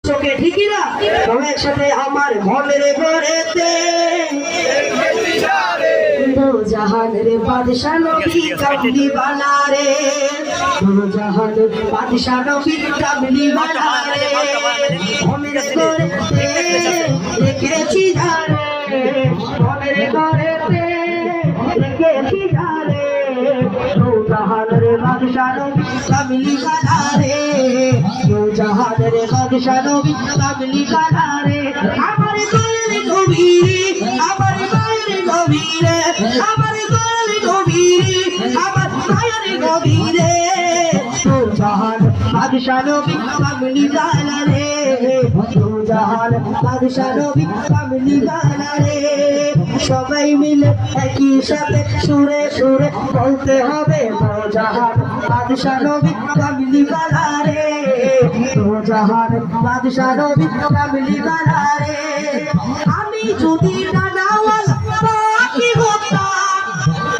চোখে ঠিকই না তোমার সাথে আমার মনের ঘরেতে দো জাহানের বাদশা নবী কামলি বানা রে দো জাহানের বাদশা নবী কামলি বানা রে মনের ঘরেতে রেখেছি ধারে মনের ঘরেতে রেখেছি ধারে দো জাহানের বাদশা নবী কামলি বানা রে দো জাহানের বাদশা নবী কামলি বানা রে আমার দয়ার নবী আমার দয়ার নবী রে আমার দয়ার নবী আমার দয়ার নবী রে দো জাহান বাদশা নবী কামলি বানা রে দো জাহান বাদশা নবী কামলি বানা রে সবাই মিলে একই সাথে সুরে সুরে বলতে হবে দো জাহান বাদশা নবী কামলি বানা রে দো জাহান বাদশা নবী কামলি বানা রে আমি যদি ডানাওয়ালা পাখি হতাম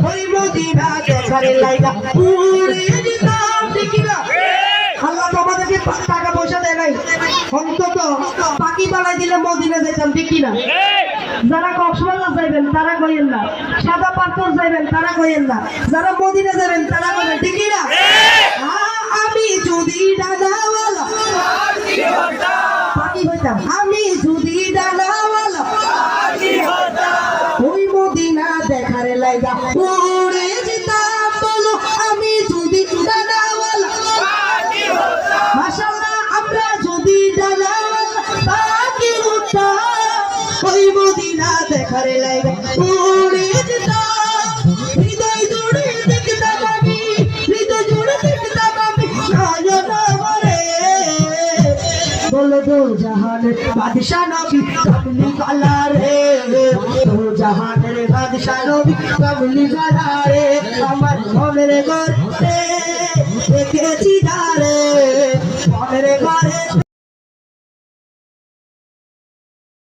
ওই মদিনা দেখার লাইগা উড়ে যেতাম ঠিক না আল্লাহ তো আমাদেরকে টাকা পয়সা দেয় নাই অন্তত পাখি বানাই দিলে মদিনা যেতাম ঠিক না যারা কক্সবাজার যাইবেন তারা কইেন না সাদা পাথর যাইবেন তারা কইেন না যারা মদিনা যাবেন তারা কইবেন ঠিক না আমি যদি ডানাওয়ালা পাখি হইতাম আমি যদি ডানাওয়ালা পাখি হইতাম ওই মদিনা দেখার লাইগা উড়ে যেতাম বলো আমি যদি ডানাওয়ালা পাখি হইতাম মাশাআল্লাহ আমরা যদি ডানাওয়ালা পাখি হইতাম ওই মদিনা দেখার লাইগা উড়ে যেতাম হৃদয় জুড়ে দেখতাম আমি হৃদয় জুড়ে দেখতাম আমি নয়ন ভরে বলো দো জাহানের বাদশা নবী কামলি বানা রে দো জাহানের বাদশা নবী কামলি বানা রে আমার মনের ঘরে রেখেছি ধারে মনের ঘরে